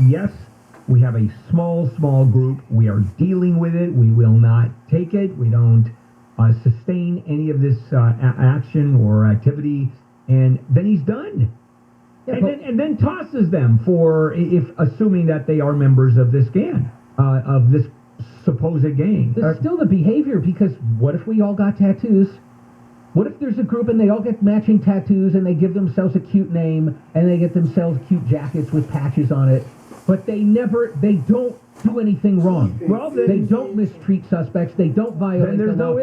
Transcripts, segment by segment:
Yes, we have a small group. We are dealing with it. We will not take it. We don't sustain any of this action or activity. And then he's done. Yeah, and then tosses them for, if assuming that they are members of this gang, of this supposed gang. There's still the behavior, because what if we all got tattoos? What if there's a group and they all get matching tattoos and they give themselves a cute name and they get themselves cute jackets with patches on it, but they don't do anything wrong. Well, then, they don't mistreat suspects. They don't violate the law.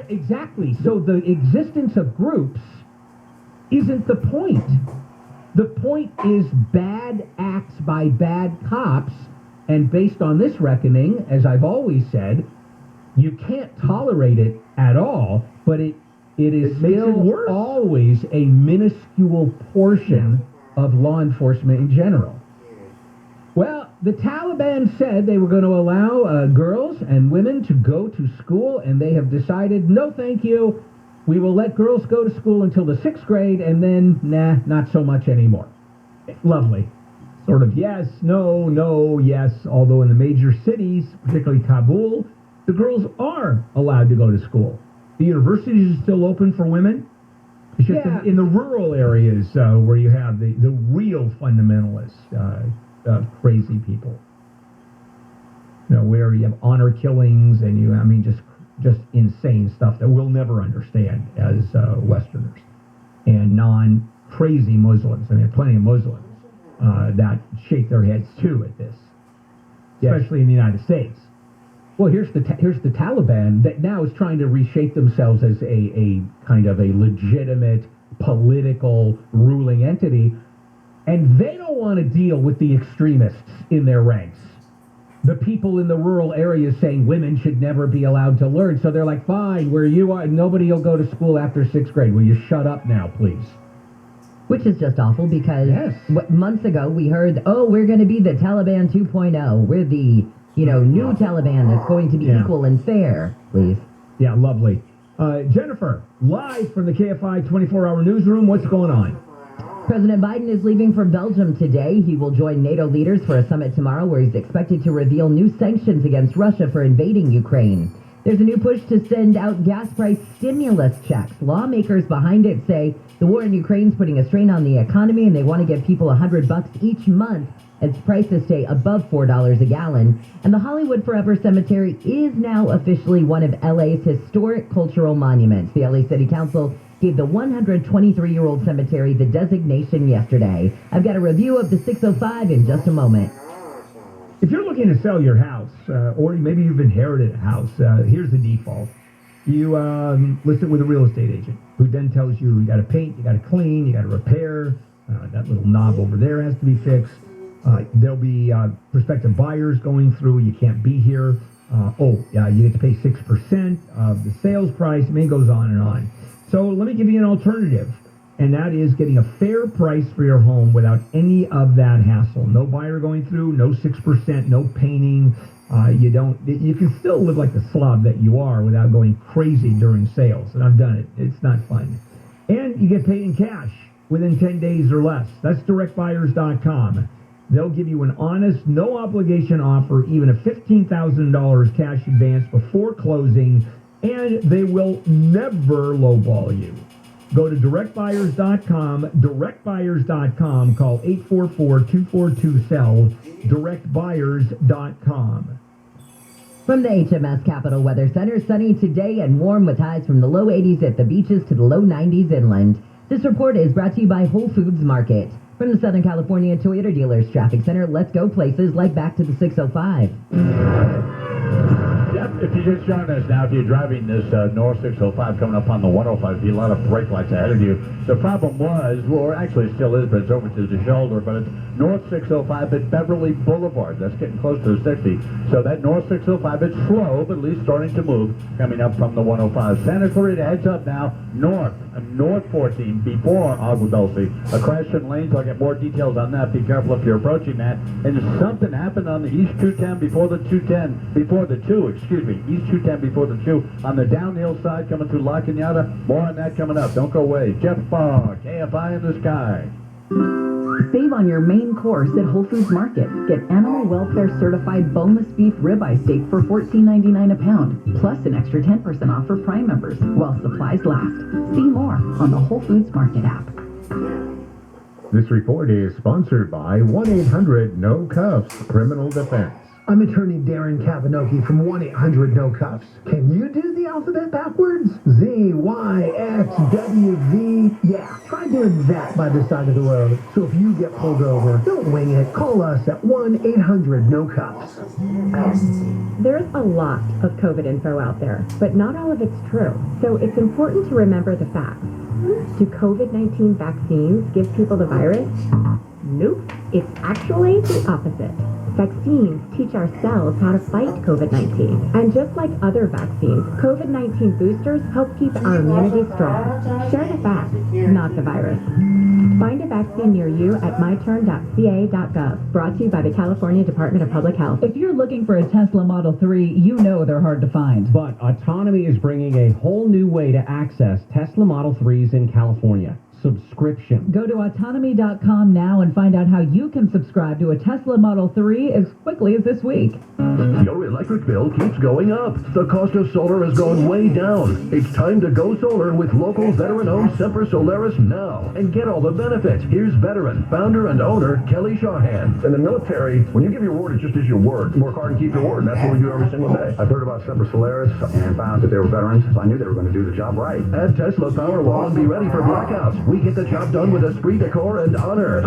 Exactly. So the existence of groups isn't the point. The point is bad acts by bad cops, and based on this reckoning, as I've always said, you can't tolerate it at all, but it is still always a minuscule portion of law enforcement in general. Well, the Taliban said they were going to allow girls and women to go to school, and they have decided, no thank you, we will let girls go to school until the 6th grade, and then, not so much anymore. Lovely. Sort of yes, no, yes, although in the major cities, particularly Kabul, the girls are allowed to go to school. The universities are still open for women. It's just in the rural areas where you have the real fundamentalists, crazy people. You know, where you have honor killings and just insane stuff that we'll never understand as Westerners. And non-crazy Muslims. I mean, plenty of Muslims that shake their heads too at this, especially in the United States. Well, here's the Taliban that now is trying to reshape themselves as a kind of a legitimate political ruling entity, and they don't want to deal with the extremists in their ranks. The people in the rural areas saying women should never be allowed to learn, so they're like, fine, where you are, nobody will go to school after 6th grade. Will you shut up now, please? Which is just awful, because months ago we heard, we're going to be the Taliban 2.0. We're the new Taliban that's going to be equal and fair, please. Yeah, lovely. Jennifer, live from the KFI 24-hour newsroom, what's going on? President Biden is leaving for Belgium today. He will join NATO leaders for a summit tomorrow where he's expected to reveal new sanctions against Russia for invading Ukraine. There's a new push to send out gas price stimulus checks. Lawmakers behind it say the war in Ukraine is putting a strain on the economy, and they want to give people $100 each month as prices stay above $4 a gallon. And the Hollywood Forever Cemetery is now officially one of LA's historic cultural monuments. The LA City Council gave the 123-year-old cemetery the designation yesterday. I've got a review of the 605 in just a moment. If you're looking to sell your house, or maybe you've inherited a house, here's the default. You list it with a real estate agent, who then tells you got to paint, you got to clean, you got to repair, that little knob over there has to be fixed. There'll be prospective buyers going through. You can't be here. You get to pay 6% of the sales price. I mean, it goes on and on. So let me give you an alternative, and that is getting a fair price for your home without any of that hassle. No buyer going through, no 6%, no painting. You can still live like the slob that you are without going crazy during sales. And I've done it. It's not fun. And you get paid in cash within 10 days or less. That's directbuyers.com. They'll give you an honest, no-obligation offer, even a $15,000 cash advance before closing, and they will never lowball you. Go to directbuyers.com, directbuyers.com, call 844-242-SELL, directbuyers.com. From the HMS Capital Weather Center, sunny today and warm with highs from the low 80s at the beaches to the low 90s inland. This report is brought to you by Whole Foods Market. From the Southern California Toyota Dealers Traffic Center, let's go places like back to the 605. Jeff, if you just joined us now, if you're driving this North 605 coming up on the 105, a lot of brake lights ahead of you. The problem was, or actually it still is, but it's over to the shoulder, but it's North 605 at Beverly Boulevard. That's getting close to the 60. So that North 605, it's slow, but at least starting to move, coming up from the 105. Santa Clarita heads up now, north 14, before Agua Dulce. A crash in lanes, I'll get more details on that. Be careful if you're approaching that. And something happened on the East 210 before the 210, before the 2, excuse me, East 210 before the 2, on the downhill side coming through La Cañada. More on that coming up. Don't go away. Jeff Barr, KFI in the sky. Save on your main course at Whole Foods Market. Get animal welfare certified boneless beef ribeye steak for $14.99 a pound, plus an extra 10% off for Prime members while supplies last. See more on the Whole Foods Market app. This report is sponsored by 1-800-NO-CUFFS Criminal Defense. I'm attorney Darren Kavanoki from 1-800-NO-CUFFS. Can you do the alphabet backwards? Z, Y, X, W, V. Yeah, try doing that by the side of the road. So if you get pulled over, don't wing it. Call us at 1-800-NO-CUFFS. There's a lot of COVID info out there, but not all of it's true. So it's important to remember the facts. Do COVID-19 vaccines give people the virus? Nope. It's actually the opposite. Vaccines teach our cells how to fight COVID-19. And just like other vaccines, COVID-19 boosters help keep our immunity strong. Share the facts, not the virus. Find a vaccine near you at myturn.ca.gov. Brought to you by the California Department of Public Health. If you're looking for a Tesla Model 3, you know they're hard to find. But Autonomy is bringing a whole new way to access Tesla Model 3s in California. Subscription. Go to autonomy.com now and find out how you can subscribe to a Tesla Model 3 as quickly as this week. Your electric bill keeps going up. The cost of solar has gone way down. It's time to go solar with local veteran-owned Semper Solaris now and get all the benefits. Here's veteran, founder, and owner Kelly Shawhan. In the military, when you give your word, it's just as your word. Work hard and keep your word. That's what we do every single day. I've heard about Semper Solaris and found that they were veterans, so I knew they were going to do the job right. Add Tesla Powerwall and be ready for blackouts. We get the job done with esprit de corps and honor.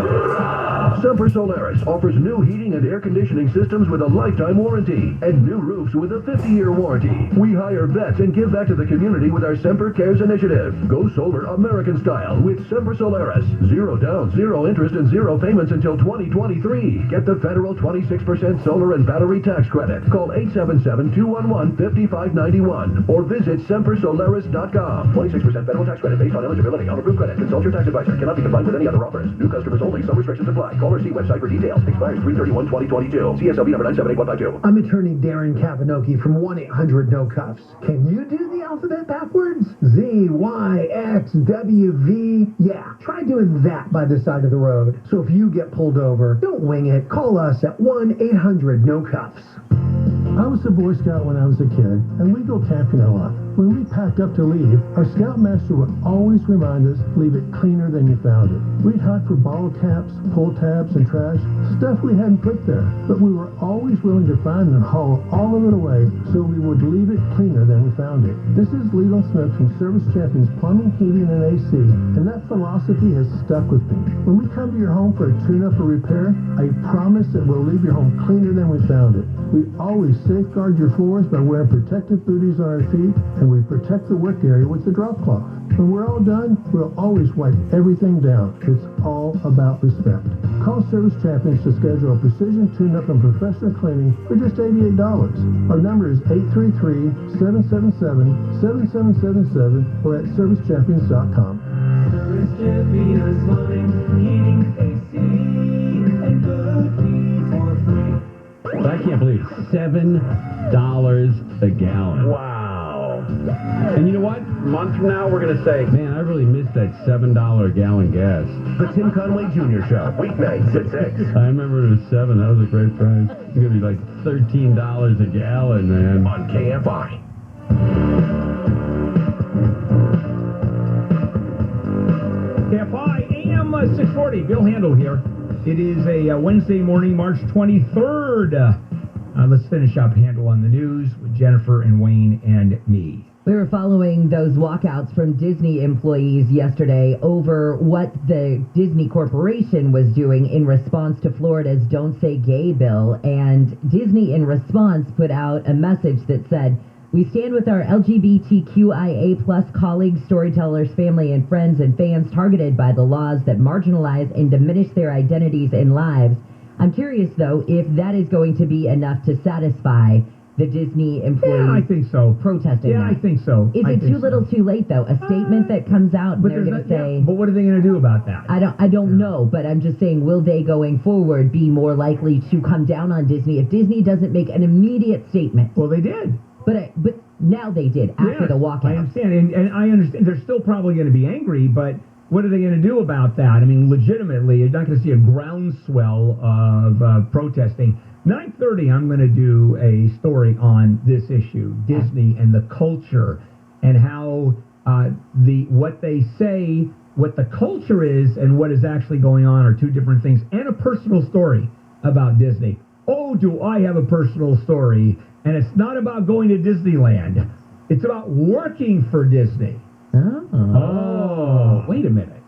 Semper Solaris offers new heating and air conditioning systems with a lifetime warranty and new roofs with a 50-year warranty. We hire vets and give back to the community with our Semper Cares initiative. Go solar American style with Semper Solaris. 0 down, 0 interest, and 0 payments until 2023. Get the federal 26% solar and battery tax credit. Call 877-211-5591 or visit sempersolaris.com. 26% federal tax credit based on eligibility. On approved credit. Consult your tax advisor. Cannot be combined with any other offers. New customers only. Some restrictions apply. Call or see website for details. Expires 3/31/2022. CSLB number 978152. I'm attorney Darren Kavanoki from 1-800-NO-CUFFS. Can you do the alphabet backwards? Z, Y, X, W, V. Yeah, try doing that by the side of the road. So if you get pulled over, don't wing it. Call us at 1-800-NO-CUFFS. I was a Boy Scout when I was a kid, and we'd go camping a lot. When we packed up to leave, our Scoutmaster would always remind us, leave it cleaner than you found it. We'd hunt for bottle caps, pull tabs, and trash, stuff we hadn't put there. But we were always willing to find and haul all of it away, so we would leave it cleaner than we found it. This is Leland Smith from Service Champions Plumbing, Heating, and AC, and that philosophy has stuck with me. When we come to your home for a tune-up or repair, I promise that we'll leave your home cleaner than we found it. We always safeguard your floors by wearing protective booties on our feet, and we protect the work area with the drop cloth. When we're all done, we'll always wipe everything down. It's all about respect. Call Service Champions to schedule a precision tune-up and professional cleaning for just $88. Our number is 833-777-7777 or at servicechampions.com. Service Champions Plumbing, Heating, AC, and good heat for free. I can't believe $7 a gallon. Wow. And you know what? A month from now, we're going to say, Man, I really missed that $7 a gallon gas. The Tim Conway Jr. Show, weeknights at 6. I remember it was $7. That was a great price. It's going to be like $13 a gallon, man. On KFI. Kfi Am 640. Bill Handel here. It is a Wednesday morning, March 23rd. Let's finish up Handel on the news with Jennifer and Wayne and me. We were following those walkouts from Disney employees yesterday over what the Disney Corporation was doing in response to Florida's Don't Say Gay bill. And Disney, in response, put out a message that said, "We stand with our LGBTQIA plus colleagues, storytellers, family, and friends and fans targeted by the laws that marginalize and diminish their identities and lives. I'm curious, though, if that is going to be enough to satisfy the Disney employees." Yeah, I think so. Protesting Yeah, that. I think so. Is it too little, too late, though? A statement that comes out, and they're going to say, but what are they going to do about that? I don't know, but I'm just saying, will they going forward be more likely to come down on Disney if Disney doesn't make an immediate statement? Well, they did. But now they did after the walkout. I understand, and I understand they're still probably going to be angry, but what are they going to do about that? I mean, legitimately, you're not going to see a groundswell of protesting. 9:30, I'm going to do a story on this issue, Disney and the culture, and how what they say, what the culture is, and what is actually going on are two different things, and a personal story about Disney. Oh, do I have a personal story? And it's not about going to Disneyland. It's about working for Disney. Oh, wait a minute.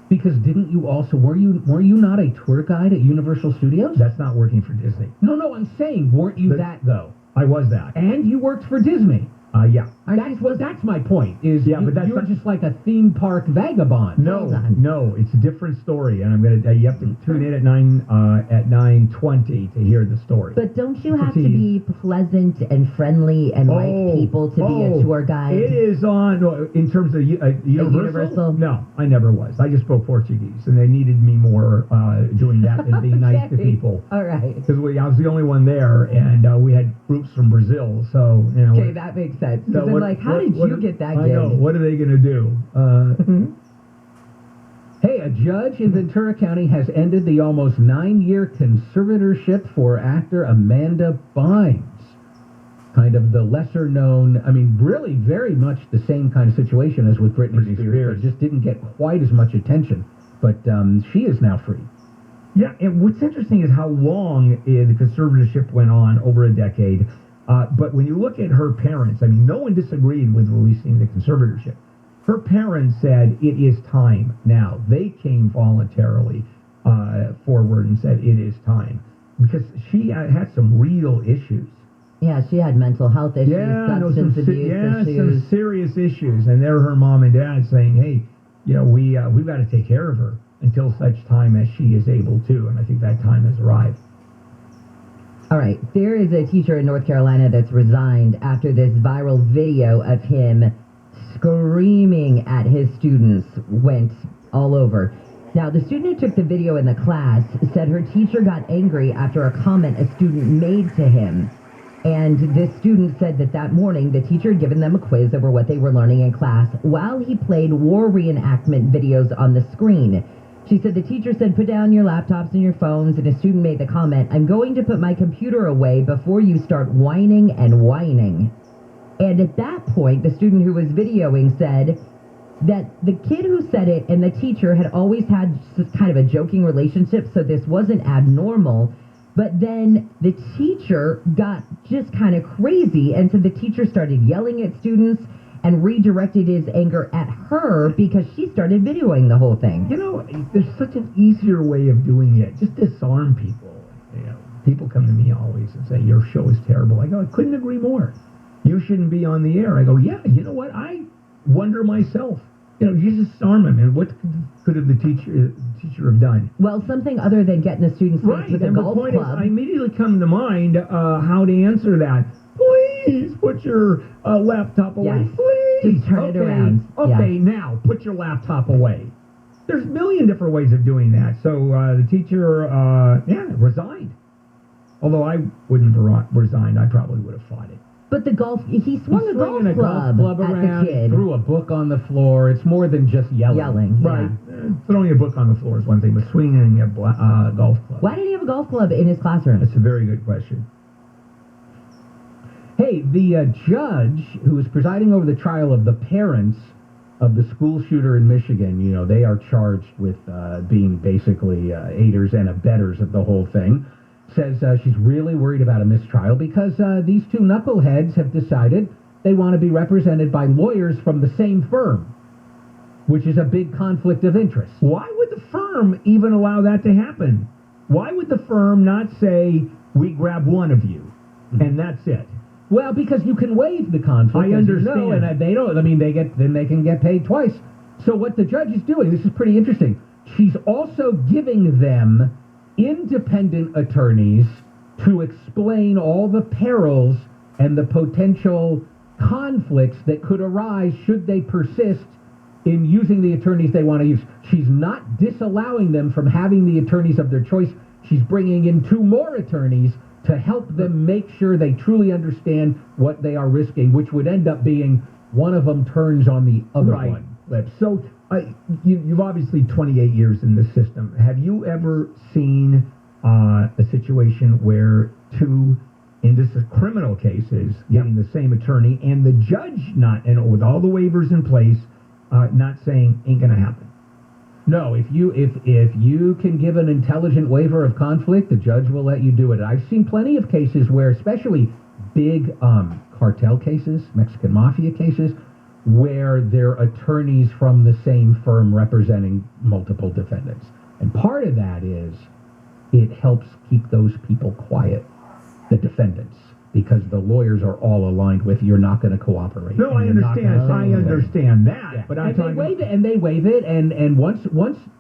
Because didn't you also were you not a tour guide at Universal Studios? That's not working for Disney. No, I'm saying weren't you that though? I was that. And you worked for Disney. Yeah. That's my point. Is yeah, but that's you're not just like a theme park vagabond. No, it's a different story, and I'm gonna. You have to tune in at 9:20 to hear the story. But don't you have to be pleasant and friendly and like people to be a tour guide? It is on in terms of Universal. No, I never was. I just spoke Portuguese, and they needed me more doing that than being nice to people. All right. Because I was the only one there, and we had groups from Brazil, so you know. Okay, that makes sense. Because I'm like, how did you get that gig? I know. What are they going to do? Hey, a judge in Ventura County has ended the almost 9-year conservatorship for actor Amanda Bynes. Kind of the lesser known, I mean, really very much the same kind of situation as with Britney Spears. But just didn't get quite as much attention. But she is now free. Yeah, and what's interesting is how long the conservatorship went on, over a decade. But when you look at her parents, I mean, no one disagreed with releasing the conservatorship. Her parents said, it is time now. They came voluntarily forward and said, it is time. Because she had some real issues. Yeah, she had mental health issues, substance abuse issues. Some serious issues. And they're her mom and dad saying, hey, you know, we've got to take care of her until such time as she is able to. And I think that time has arrived. All right, there is a teacher in North Carolina that's resigned after this viral video of him screaming at his students went all over. Now, the student who took the video in the class said her teacher got angry after a comment a student made to him. And this student said that morning the teacher had given them a quiz over what they were learning in class while he played war reenactment videos on the screen. She said the teacher said, put down your laptops and your phones, and a student made the comment, I'm going to put my computer away before you start whining and whining. And at that point, the student who was videoing said that the kid who said it and the teacher had always had just kind of a joking relationship, so this wasn't abnormal. But then the teacher got just kind of crazy, and so the teacher started yelling at students and redirected his anger at her because she started videoing the whole thing. You know, there's such an easier way of doing it. Just disarm people. You know, people come to me always and say, your show is terrible. I go, I couldn't agree more. You shouldn't be on the air. I go, yeah, you know what? I wonder myself. You know, you disarm him, and what could have the teacher have done? Well, something other than getting the students with a golf club. Is, I immediately come to mind how to answer that. Please put your laptop away. Yes. Please. Just turn it around. Okay, now put your laptop away. There's a million different ways of doing that. So the teacher, resigned. Although I wouldn't have resigned, I probably would have fought it. But he swung a golf club at around, the kid. Threw a book on the floor. It's more than just yelling. Right. Throwing a book on the floor is one thing, but swinging a golf club. Why did he have a golf club in his classroom? That's a very good question. Hey, the judge who was presiding over the trial of the parents of the school shooter in Michigan, you know, they are charged with being basically aiders and abettors of the whole thing, says she's really worried about a mistrial because these two knuckleheads have decided they want to be represented by lawyers from the same firm, which is a big conflict of interest. Why would the firm even allow that to happen? Why would the firm not say, we grab one of you, and that's it? Well, because you can waive the conflict. I understand. You know, and they don't. I mean, they can get paid twice. So what the judge is doing, this is pretty interesting. She's also giving them independent attorneys to explain all the perils and the potential conflicts that could arise should they persist in using the attorneys they want to use. She's not disallowing them from having the attorneys of their choice. She's bringing in 2 more attorneys to help them make sure they truly understand what they are risking, which would end up being one of them turns on the other one. So you've obviously 28 years in this system. Have you ever seen a situation where 2, in this is criminal cases, getting the same attorney, and the judge not, and with all the waivers in place, not saying ain't gonna happen? No, if you can give an intelligent waiver of conflict, the judge will let you do it. I've seen plenty of cases where, especially big cartel cases, Mexican mafia cases, where they're attorneys from the same firm representing multiple defendants. And part of that is it helps keep those people quiet, the defendants, because the lawyers are all aligned with you're not going to cooperate. No, I understand. I understand that. Yeah. But I'm talking. They waive it, and once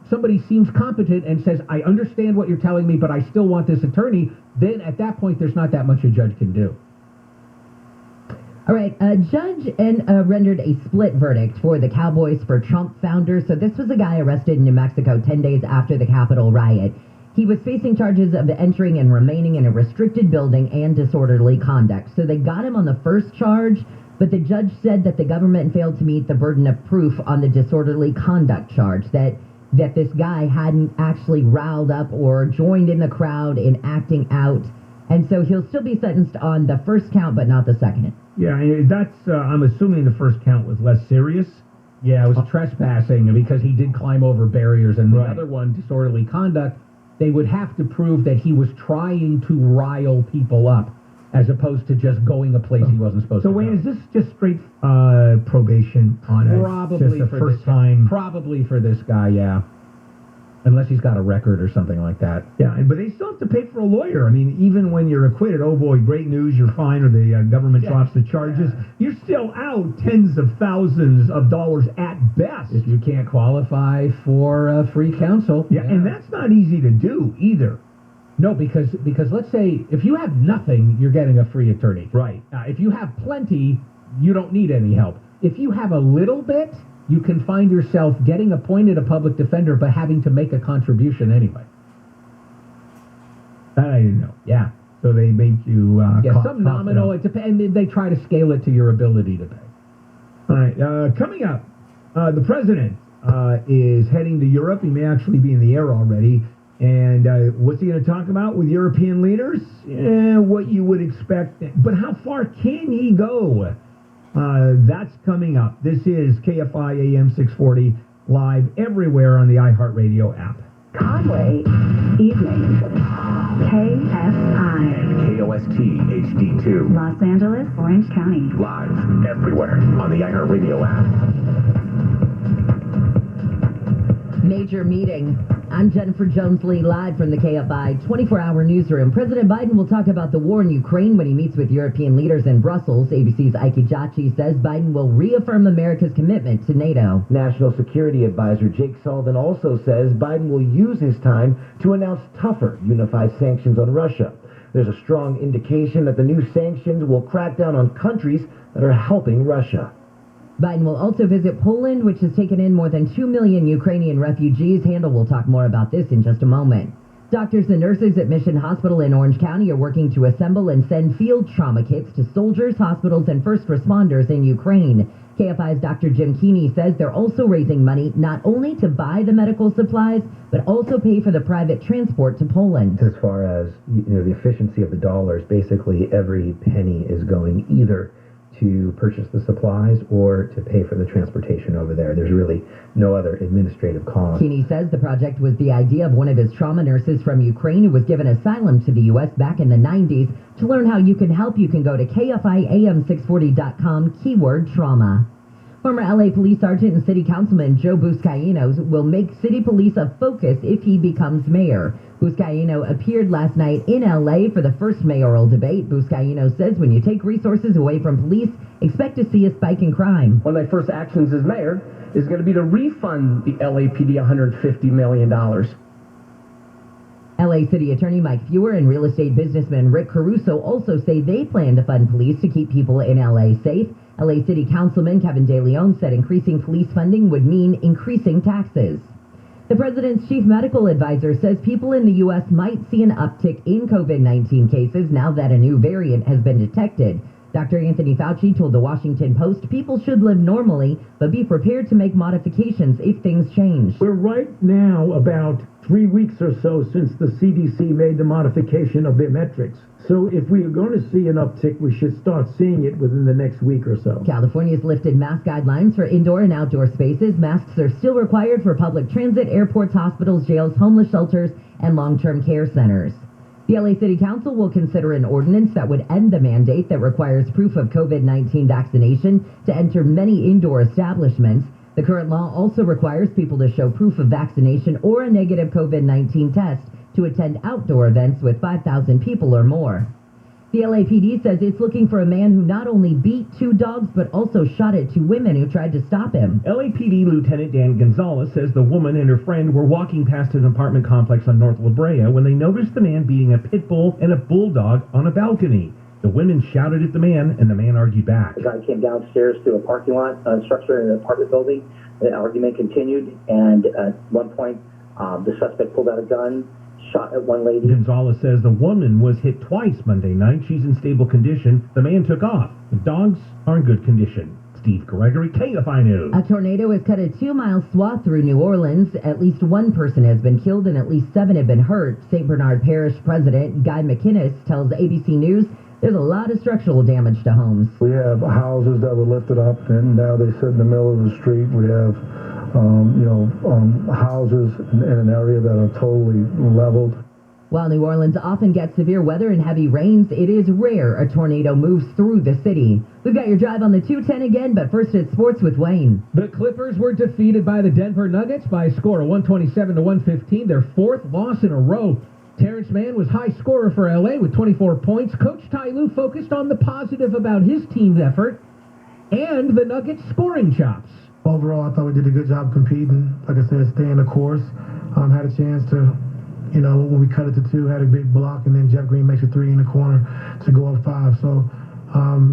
somebody seems competent and says, I understand what you're telling me, but I still want this attorney, then at that point there's not that much a judge can do. All right, a judge rendered a split verdict for the Cowboys for Trump founder. So this was a guy arrested in New Mexico 10 days after the Capitol riot. He was facing charges of entering and remaining in a restricted building and disorderly conduct. So they got him on the first charge, but the judge said that the government failed to meet the burden of proof on the disorderly conduct charge, that this guy hadn't actually riled up or joined in the crowd in acting out. And so he'll still be sentenced on the first count, but not the second. Yeah, that's, I'm assuming the first count was less serious. Yeah, it was trespassing because he did climb over barriers, and the other one, disorderly conduct, they would have to prove that he was trying to rile people up as opposed to just going a place he wasn't supposed to go. So wait, is this just straight probation on it? Probably just for first this time. Probably for this guy, yeah. Unless he's got a record or something like that. Yeah, but they still have to pay for a lawyer. I mean, even when you're acquitted, oh boy, great news, you're fine, or the government drops the charges, you're still out tens of thousands of dollars at best. If you can't qualify for free counsel. Yeah, and that's not easy to do either. No, because let's say if you have nothing, you're getting a free attorney. Right. If you have plenty, you don't need any help. If you have a little bit, you can find yourself getting appointed a public defender but having to make a contribution anyway. That I didn't know. Yeah. So they make you... some nominal. It depends. They try to scale it to your ability to pay. All right. Coming up, the president is heading to Europe. He may actually be in the air already. And what's he going to talk about with European leaders? What you would expect. But how far can he go? That's coming up. This is KFI AM 640, live everywhere on the iHeartRadio app. Conway, evening. KFI. KOST HD2. Los Angeles, Orange County. Live everywhere on the iHeartRadio app. Major meeting. I'm Jennifer Jones-Lee, live from the KFI 24-hour newsroom. President Biden will talk about the war in Ukraine when he meets with European leaders in Brussels. ABC's Ike Ejiochi says Biden will reaffirm America's commitment to NATO. National Security Advisor Jake Sullivan also says Biden will use his time to announce tougher unified sanctions on Russia. There's a strong indication that the new sanctions will crack down on countries that are helping Russia. Biden will also visit Poland, which has taken in more than 2 million Ukrainian refugees. Handel will talk more about this in just a moment. Doctors and nurses at Mission Hospital in Orange County are working to assemble and send field trauma kits to soldiers, hospitals, and first responders in Ukraine. KFI's Dr. Jim Keeney says they're also raising money not only to buy the medical supplies, but also pay for the private transport to Poland. As far as the efficiency of the dollars, basically every penny is going either to purchase the supplies or to pay for the transportation over there. There's really no other administrative cost. Keeney says the project was the idea of one of his trauma nurses from Ukraine who was given asylum to the U.S. back in the 90s. To learn how you can help, you can go to KFIAM640.com, keyword trauma. Former LA Police Sergeant and City Councilman Joe Buscaino will make city police a focus if he becomes mayor. Buscaino appeared last night in LA for the first mayoral debate. Buscaino says when you take resources away from police, expect to see a spike in crime. One of my first actions as mayor is going to be to refund the LAPD $150 million. LA City Attorney Mike Fewer and real estate businessman Rick Caruso also say they plan to fund police to keep people in LA safe. LA City Councilman Kevin De Leon said increasing police funding would mean increasing taxes. The president's chief medical advisor says people in the U.S. might see an uptick in COVID-19 cases now that a new variant has been detected. Dr. Anthony Fauci told the Washington Post people should live normally, but be prepared to make modifications if things change. We're right now about 3 weeks or so since the CDC made the modification of their metrics. So if we are going to see an uptick, we should start seeing it within the next week or so. California's lifted mask guidelines for indoor and outdoor spaces. Masks are still required for public transit, airports, hospitals, jails, homeless shelters, and long-term care centers. The LA City Council will consider an ordinance that would end the mandate that requires proof of COVID-19 vaccination to enter many indoor establishments. The current law also requires people to show proof of vaccination or a negative COVID-19 test to attend outdoor events with 5,000 people or more. The LAPD says it's looking for a man who not only beat 2 dogs but also shot at 2 women who tried to stop him. LAPD Lieutenant Dan Gonzalez says the woman and her friend were walking past an apartment complex on North La Brea when they noticed the man beating a pit bull and a bulldog on a balcony. The women shouted at the man, and the man argued back. The guy came downstairs to a parking lot structure in an apartment building. The argument continued, and at one point, the suspect pulled out a gun, shot at one lady. Gonzalez says the woman was hit twice Monday night. She's in stable condition. The man took off. The dogs are in good condition. Steve Gregory, KFI News. A tornado has cut a 2-mile swath through New Orleans. At least 1 person has been killed and at least 7 have been hurt. St. Bernard Parish President Guy McInnes tells ABC News there's a lot of structural damage to homes. We have houses that were lifted up and now they sit in the middle of the street. We have houses in an area that are totally leveled. While New Orleans often gets severe weather and heavy rains, it is rare a tornado moves through the city. We've got your drive on the 210 again, but first it's sports with Wayne. The Clippers were defeated by the Denver Nuggets by a score of 127-115, their 4th loss in a row. Terrence Mann was high scorer for LA with 24 points. Coach Ty Lue focused on the positive about his team's effort and the Nuggets' scoring chops. Overall, I thought we did a good job competing. Like I said, staying the course. Had a chance to, when we cut it to 2, had a big block, and then Jeff Green makes a 3 in the corner to go up 5. So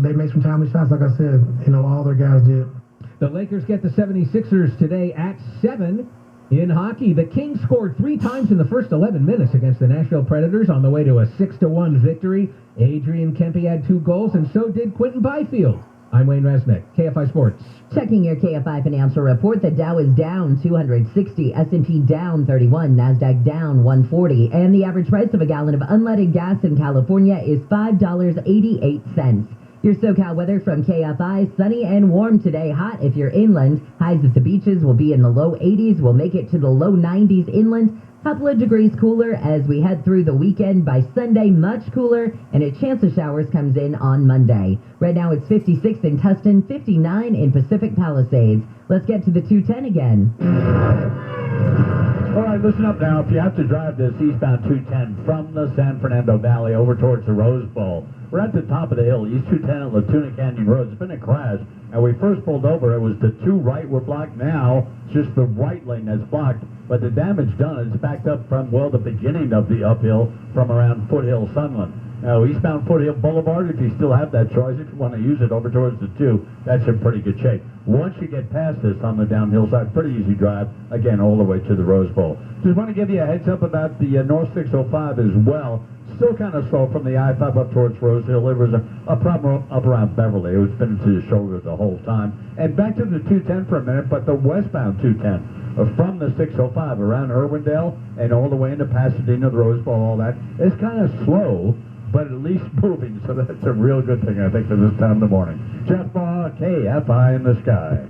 they made some timely shots, like I said. All their guys did. The Lakers get the 76ers today at 7. In hockey, the Kings scored 3 times in the first 11 minutes against the Nashville Predators on the way to a 6-1 victory. Adrian Kempe had 2 goals, and so did Quentin Byfield. I'm Wayne Resnick, KFI Sports. Checking your KFI financial report, the Dow is down 260, S&P down 31, NASDAQ down 140, and the average price of a gallon of unleaded gas in California is $5.88. Your SoCal weather from KFI, sunny and warm today, hot if you're inland. Highs at the beaches will be in the low 80s. We'll make it to the low 90s inland. Couple of degrees cooler as we head through the weekend. By Sunday, much cooler, and a chance of showers comes in on Monday. Right now it's 56 in Tustin, 59 in Pacific Palisades. Let's get to the 210 again. All right, listen up now. If you have to drive this eastbound 210 from the San Fernando Valley over towards the Rose Bowl, we're at the top of the hill, East 210 at Latuna Canyon Road. It's been a crash. And we first pulled over, it was the 2 right were blocked. Now, it's just the right lane that's blocked. But the damage done is backed up from, the beginning of the uphill from around Foothill, Sunland. Now, eastbound Foothill Boulevard, if you still have that choice, if you want to use it over towards the 2, that's in pretty good shape. Once you get past this on the downhill side, pretty easy drive, again, all the way to the Rose Bowl. Just want to give you a heads up about the North 605 as well. Still kind of slow from the I-5 up towards Rose Hill. There was a problem up around Beverly. It was been to the shoulder the whole time. And back to the 210 for a minute, but the westbound 210 from the 605 around Irwindale and all the way into Pasadena, the Rose Bowl, all that, it's kind of slow but at least moving, so that's a real good thing, I think, for this time of the morning. Jeff Baugh, KFI in the Sky.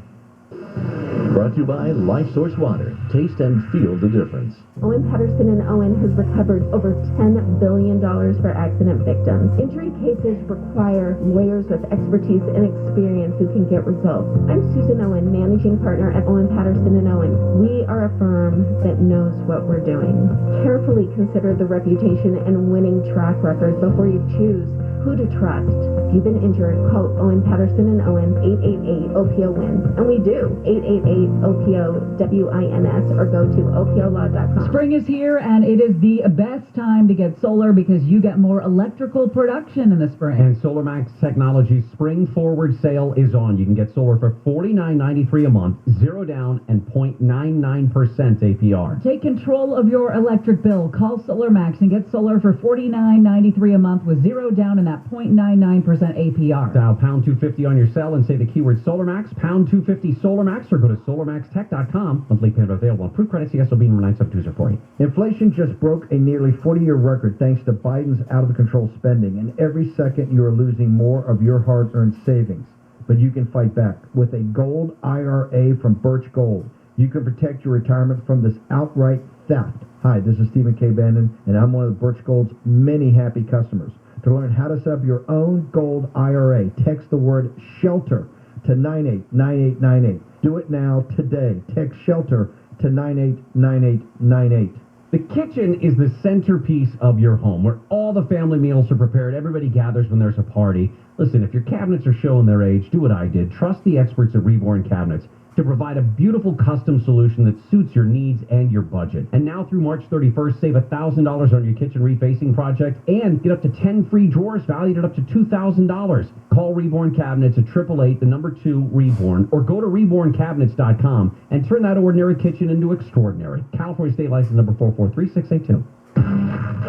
Brought to you by Life Source Water. Taste and feel the difference. Owen Patterson and Owen has recovered over $10 billion for accident victims. Injury cases require lawyers with expertise and experience who can get results. I'm Susan Owen, managing partner at Owen Patterson and Owen. We are a firm that knows what we're doing. Carefully consider the reputation and winning track record before you choose who to trust. If you've been injured, call Owen Patterson and Owen, 888-OPO-WINS. And we do, 888-OPO-WINS, or go to opolaw.com. Spring is here, and it is the best time to get solar because you get more electrical production in the spring. And SolarMax Technology's Spring Forward Sale is on. You can get solar for $49.93 a month, 0 down, and 0.99% APR. Take control of your electric bill. Call SolarMax and get solar for $49.93 a month with 0 down and that 0.99% APR. Dial pound 250 on your cell and say the keyword SolarMax, pound 250 SolarMax, or go to solarmaxtech.com. Monthly payment available on approved credit. CSOB number 9720. Inflation just broke a nearly 40-year record thanks to Biden's out-of-control spending, and every second you are losing more of your hard-earned savings. But you can fight back. With a gold IRA from Birch Gold, you can protect your retirement from this outright theft. Hi, this is Stephen K. Bannon, and I'm one of the Birch Gold's many happy customers. To learn how to set up your own gold IRA, text the word SHELTER to 989898. Do it now, today. Text SHELTER to 989898. The kitchen is the centerpiece of your home, where all the family meals are prepared. Everybody gathers when there's a party. Listen, if your cabinets are showing their age, do what I did. Trust the experts at Reborn Cabinets to provide a beautiful custom solution that suits your needs and your budget. And now through March 31st, save $1,000 on your kitchen refacing project and get up to 10 free drawers valued at up to $2,000. Call Reborn Cabinets at 888-2 Reborn, or go to reborncabinets.com and turn that ordinary kitchen into extraordinary. California State License number 443682.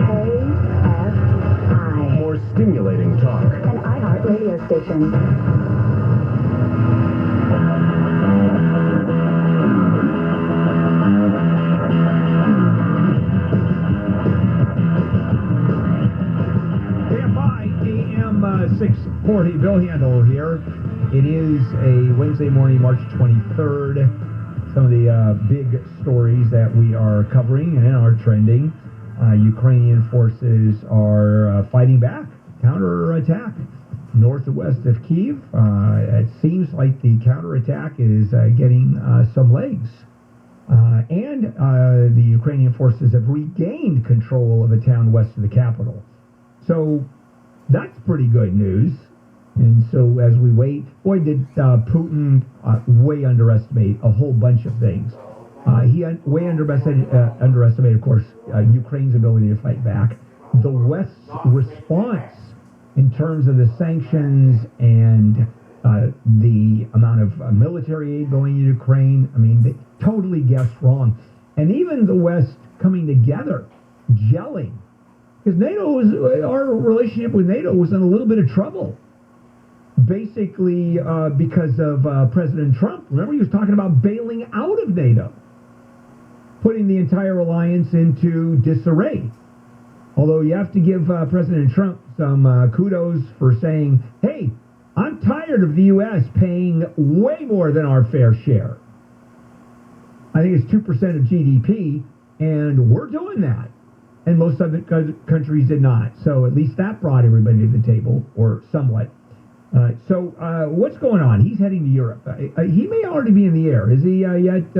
KFI. More stimulating talk. An iHeart radio station. AM 640, Bill Handel here. It is a Wednesday morning, March 23rd. Some of the big stories that we are covering and are trending. Ukrainian forces are fighting back, counterattack, north and west of Kyiv. It seems like the counterattack is getting some legs. And the Ukrainian forces have regained control of a town west of the capital. So that's pretty good news. And so as we wait, boy, did Putin way underestimate a whole bunch of things. He way underestimated, of course, Ukraine's ability to fight back. The West's response in terms of the sanctions and the amount of military aid going to Ukraine, I mean, they totally guessed wrong. And even the West coming together, gelling. Because our relationship with NATO was in a little bit of trouble. Basically, because of President Trump. Remember, he was talking about bailing out of NATO, putting the entire alliance into disarray. Although you have to give President Trump some kudos for saying, hey, I'm tired of the U.S. paying way more than our fair share. I think it's 2% of GDP, and we're doing that. And most other countries did not. So at least that brought everybody to the table, or somewhat. So what's going on? He's heading to Europe. He may already be in the air. Is he yet,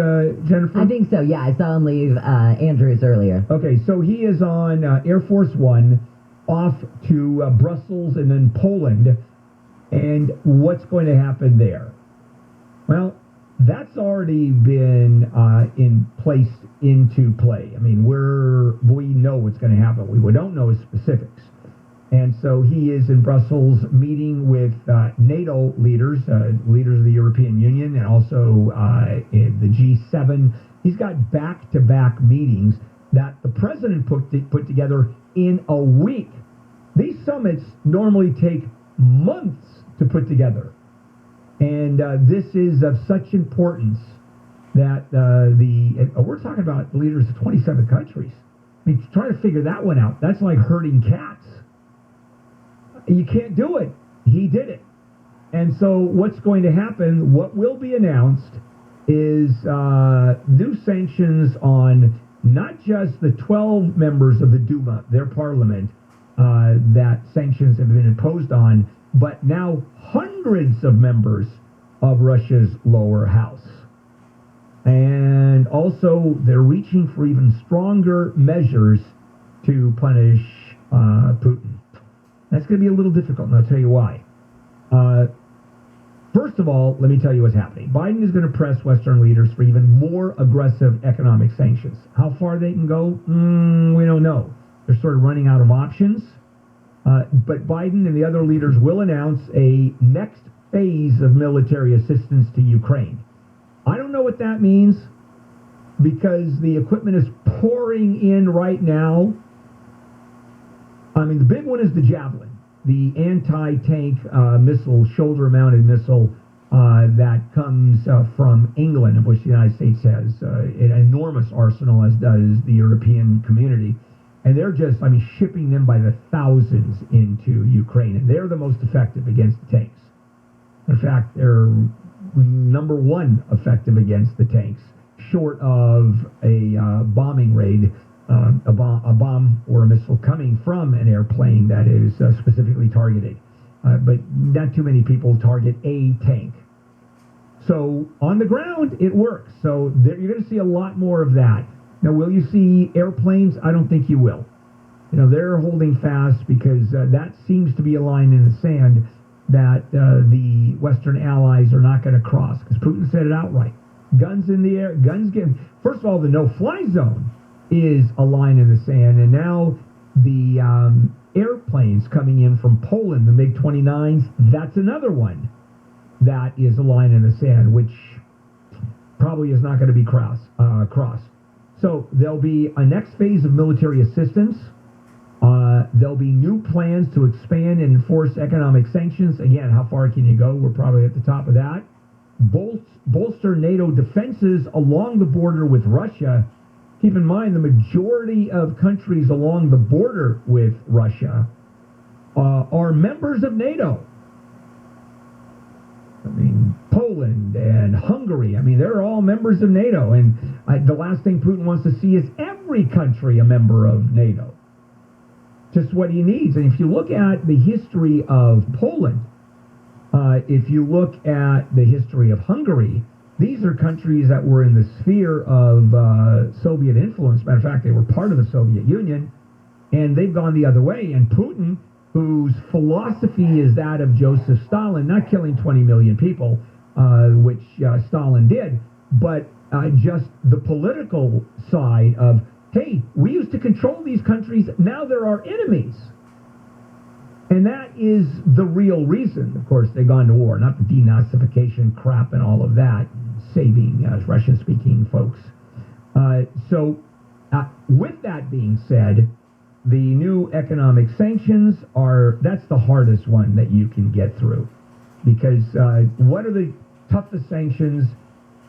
Jennifer? I think so, yeah. I saw him leave Andrews earlier. Okay, so he is on Air Force One off to Brussels and then Poland. And what's going to happen there? Well, that's already been placed into play. I mean, we know what's going to happen. We don't know specifics. And so he is in Brussels meeting with NATO leaders, leaders of the European Union, and also in the G7. He's got back-to-back meetings that the president put together in a week. These summits normally take months to put together. And this is of such importance that we're talking about leaders of 27 countries. I mean, trying to figure that one out, that's like herding cats. You can't do it. He did it. And so what's going to happen, what will be announced is new sanctions on not just the 12 members of the Duma, their parliament, that sanctions have been imposed on, but now hundreds of members of Russia's lower house. And also, they're reaching for even stronger measures to punish Putin. That's going to be a little difficult, and I'll tell you why. First of all, let me tell you what's happening. Biden is going to press Western leaders for even more aggressive economic sanctions. How far they can go, we don't know. They're sort of running out of options. But Biden and the other leaders will announce a next phase of military assistance to Ukraine. I don't know what that means because the equipment is pouring in right now. I mean, the big one is the Javelin, the anti-tank missile, shoulder-mounted missile that comes from England, of which the United States has an enormous arsenal, as does the European community. And they're just, shipping them by the thousands into Ukraine. And they're the most effective against the tanks. In fact, they're number one effective against the tanks, short of a bombing raid, a bomb or a missile coming from an airplane that is specifically targeted. But not too many people target a tank. So on the ground, it works. So you're going to see a lot more of that. Now, will you see airplanes? I don't think you will. They're holding fast because that seems to be a line in the sand that the Western allies are not going to cross, because Putin said it outright. Guns in the air, first of all, the no-fly zone is a line in the sand, and now the airplanes coming in from Poland, the MiG-29s, that's another one that is a line in the sand, which probably is not going to be crossed. So there'll be a next phase of military assistance. There'll be new plans to expand and enforce economic sanctions. Again, how far can you go? We're probably at the top of that. Bolster NATO defenses along the border with Russia. Keep in mind, the majority of countries along the border with Russia are members of NATO. Poland and Hungary, they're all members of NATO. And the last thing Putin wants to see is every country a member of NATO. Just what he needs. And if you look at the history of Poland, if you look at the history of Hungary, these are countries that were in the sphere of Soviet influence. Matter of fact, they were part of the Soviet Union, and they've gone the other way. And Putin, whose philosophy is that of Joseph Stalin, not killing 20 million people, which Stalin did, but just the political side of, hey, we used to control these countries, now they're our enemies. And that is the real reason, of course, they've gone to war, not the denazification crap and all of that, saving Russian-speaking folks. So with that being said, the new economic sanctions that's the hardest one that you can get through. Because what are the toughest sanctions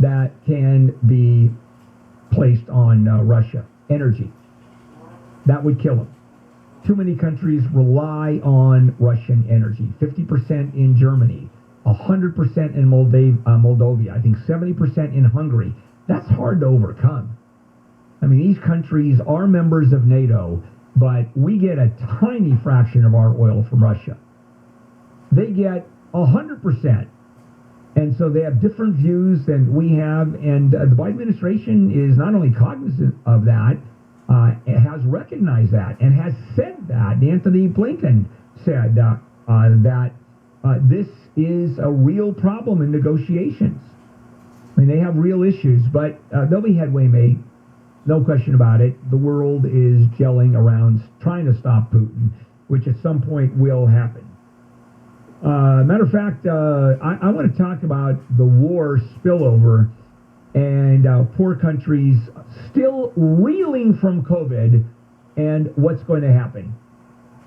that can be placed on Russia? Energy. That would kill them. Too many countries rely on Russian energy. 50% in Germany, 100% in Moldova, I think 70% in Hungary. That's hard to overcome. These countries are members of NATO, but we get a tiny fraction of our oil from Russia. They get 100%. And so they have different views than we have, and the Biden administration is not only cognizant of that, it has recognized that and has said that. Anthony Blinken said that this is a real problem in negotiations. They have real issues, but there'll be headway made. No question about it. The world is gelling around trying to stop Putin, which at some point will happen. Matter of fact, I want to talk about the war spillover and poor countries still reeling from COVID and what's going to happen.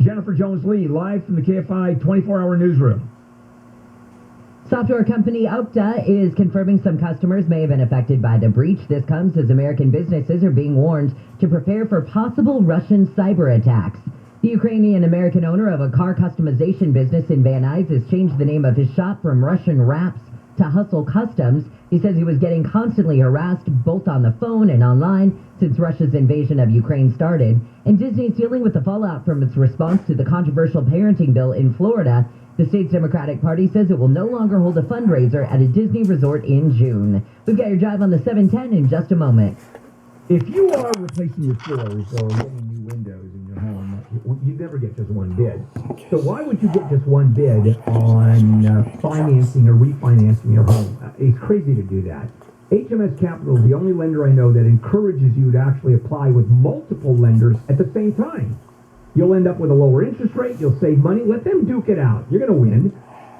Jennifer Jones-Lee, live from the KFI 24-hour newsroom. Software company Okta is confirming some customers may have been affected by the breach. This comes as American businesses are being warned to prepare for possible Russian cyber attacks. The Ukrainian-American owner of a car customization business in Van Nuys has changed the name of his shop from Russian Wraps to Hustle Customs. He says he was getting constantly harassed both on the phone and online since Russia's invasion of Ukraine started. And Disney is dealing with the fallout from its response to the controversial parenting bill in Florida. The state's Democratic Party says it will no longer hold a fundraiser at a Disney resort in June. We've got your drive on the 710 in just a moment. If you are replacing your floors or getting new windows in your home, you never get just one bid. So why would you get just one bid on financing or refinancing your home? It's crazy to do that. HMS Capital is the only lender I know that encourages you to actually apply with multiple lenders at the same time. You'll end up with a lower interest rate. You'll save money. Let them duke it out. You're going to win.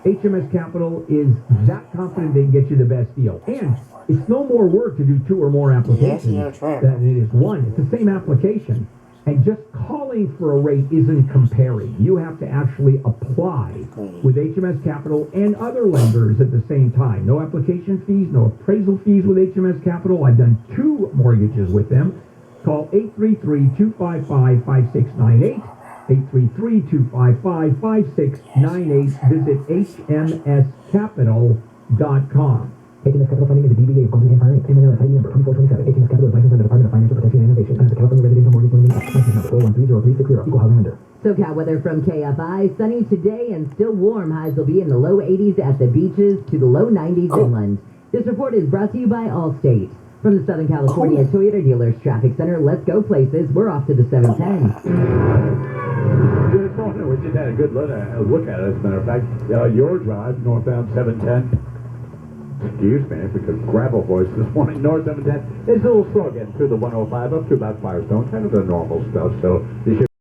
HMS Capital is that confident they can get you the best deal. And it's no more work to do 2 or more applications than it is one. It's the same application. And just calling for a rate isn't comparing. You have to actually apply with HMS Capital and other lenders at the same time. No application fees, no appraisal fees with HMS Capital. I've done 2 mortgages with them. Call 833-255-5698. 833-255-5698. Visit hmscapital.com. HMS Capital Funding is a DBA of Golden Empire Inc. Criminal ID number 2427. HMS Capital is licensed by the Department of Financial Protection and Innovation under the California Residential Mortgage Lending Act. License number 4130360. Equal housing lender. SoCal weather from KFI. Sunny today and still warm. Highs will be in the low 80s at the beaches to the low 90s inland. This report is brought to you by Allstate. From the Southern California Toyota Dealers Traffic Center, let's go places. We're off to the 710. Good morning. We just had a good look at it, as a matter of fact. Your drive, northbound 710. Excuse me, because gravel voice this morning, north 710. It's a little slow getting through the 105 up to about Firestone, kind of the normal stuff. So you should